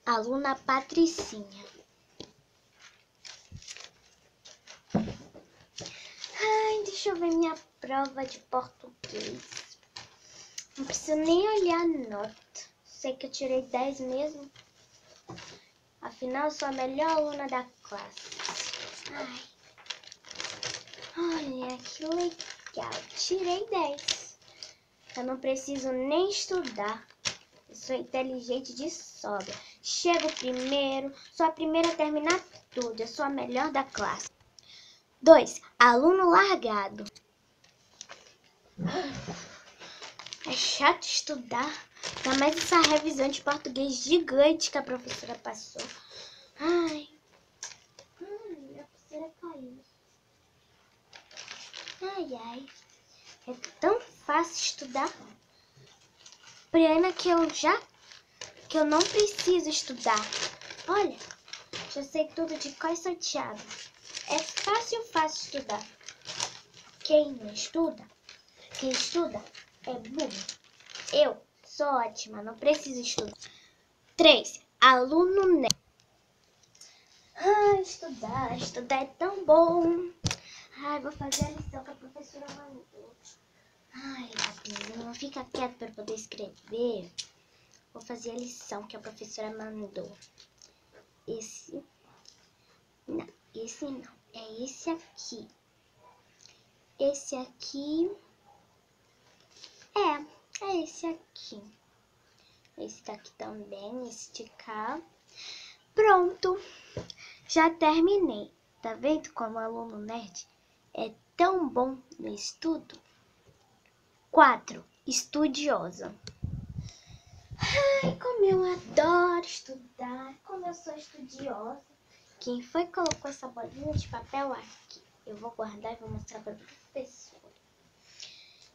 Aluna Patricinha. Ai, deixa eu ver minha prova de português. Não preciso nem olhar a nota. Sei que eu tirei 10 mesmo. Afinal, eu sou a melhor aluna da classe. Ai. Olha, que legal. Tirei 10. Eu não preciso nem estudar. Eu sou inteligente de sobra. Chego primeiro. Sou a primeira a terminar tudo. Eu sou a melhor da classe. 2. Aluno largado. É chato estudar. Ainda mais essa revisão de português gigante que a professora passou. Ai. Minha pulseira caiu. Ai. É tão fácil estudar. Pena que eu não preciso estudar. Olha, já sei tudo de cor salteado. É fácil estudar. Quem estuda é burro. Eu sou ótima, não preciso estudar. 3. Aluno nerd. Estudar é tão bom. Ai, vou fazer a lição que a professora mandou. Ai, lapisinho, fica quieto para eu poder escrever. Vou fazer a lição que a professora mandou. Esse não. É esse aqui. Esse aqui. É esse aqui. Esse daqui também, esse de cá. Pronto. Já terminei. Tá vendo como o aluno nerd é tão bom no estudo? 4. Estudiosa. Ai, como eu adoro estudar. Como eu sou estudiosa. Quem foi que colocou essa bolinha de papel aqui? Eu vou guardar e vou mostrar para a professora.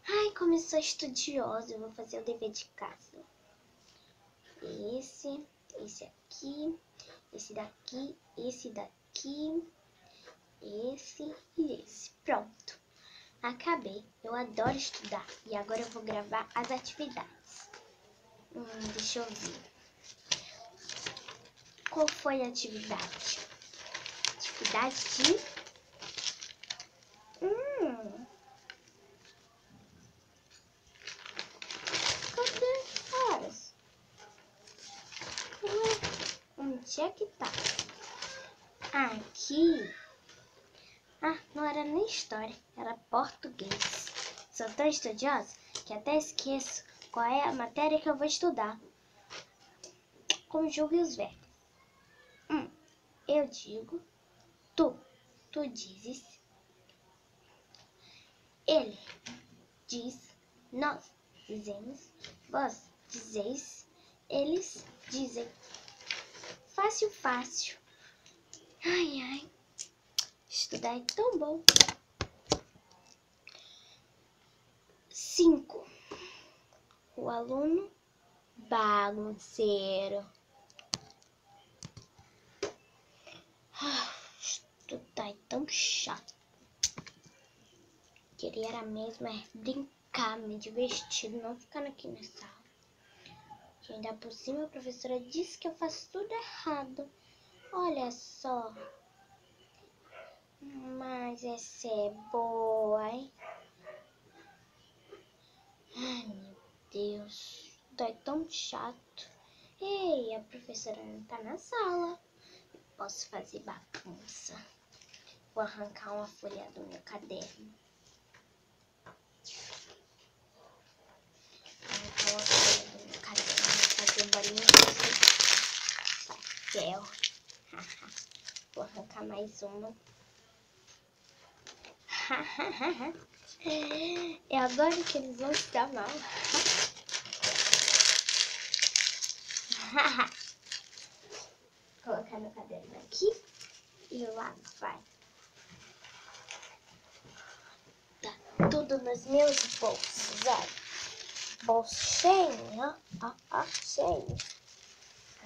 Ai, como eu sou estudiosa. Eu vou fazer o dever de casa. Esse aqui, esse daqui, esse e esse. Pronto. Acabei. Eu adoro estudar. E agora eu vou gravar as atividades. Deixa eu ver. Qual foi a atividade? Atividade de... Cadê horas? Onde é que tá? Aqui. Não era nem história, era português. Sou tão estudiosa que até esqueço qual é a matéria que eu vou estudar. Conjugue os verbos. Eu digo, tu dizes, ele diz, nós dizemos, vós dizeis, eles dizem. Fácil. Ai. Estudar é tão bom. 5. O aluno bagunceiro. Estudar é tão chato. Queria era mesmo brincar, me divertir, não ficar aqui na sala. E ainda por cima a professora disse que eu faço tudo errado. Olha só. Mas essa é boa, hein? Ai, meu Deus. Tá tão chato. Ei, a professora não tá na sala. Eu posso fazer bagunça. Vou arrancar uma folha do meu caderno. Fazer bolinha de papel. Vou arrancar mais uma. É agora que eles vão se dar mal. Colocar meu caderno aqui e lá vai. Tá tudo nos meus bolsos, olha. Bolso cheio, ó, cheio.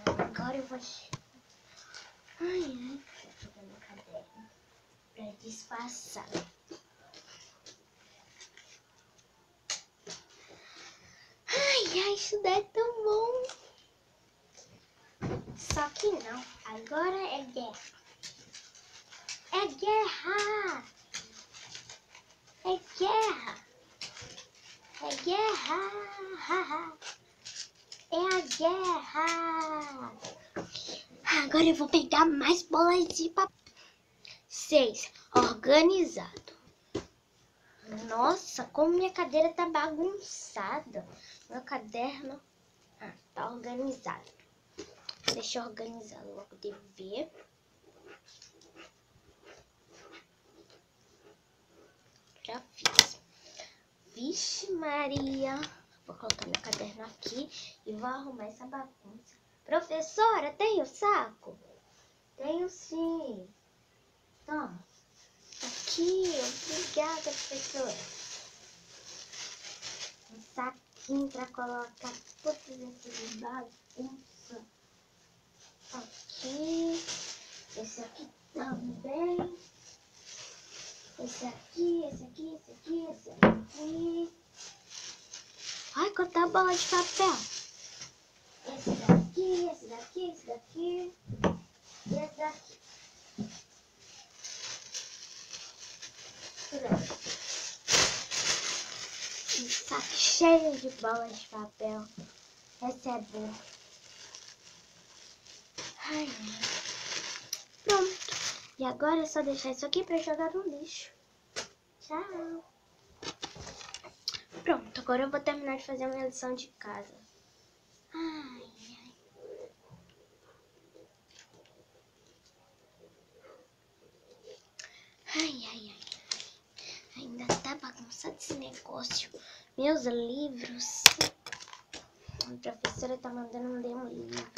Agora eu vou... Ai, vou pegar meu caderno pra disfarçar. Ai, estudar é tão bom. Só que não, agora é guerra. É guerra! É guerra! É guerra! É a guerra! Agora eu vou pegar mais bolas de papel. 6. Organizado. Nossa, como minha cadeira tá bagunçada. Meu caderno tá organizado. Deixa eu organizar logo de ver. Já fiz. Vixe Maria. Vou colocar meu caderno aqui e vou arrumar essa bagunça. Professora, tem o saco? Tenho sim. Toma. Aqui, obrigada, professora. Um saquinho pra colocar todas essas bagunças. Aqui. Esse aqui também. Esse aqui, esse aqui, esse aqui, esse aqui. Ai, quanta bola de papel. Esse daqui, esse daqui, esse daqui. E esse daqui. Pronto. Um saco cheio de bolas de papel. Essa é boa. Ai, pronto. E agora é só deixar isso aqui pra jogar no lixo. Tchau. Pronto, agora eu vou terminar de fazer a minha lição de casa. Ai, ai. Ai, ai, ai. Ainda tá bagunçado esse negócio. Meus livros. A professora tá mandando eu ler um livro.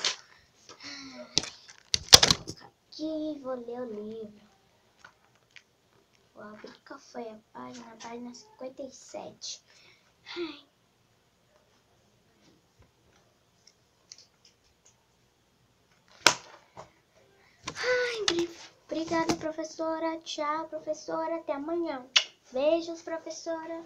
Vou colocar aqui, vou ler o livro. Vou abrir qual foi a página 57. Ai. Ai, obrigada, professora. Tchau, professora. Até amanhã. Beijos, professora.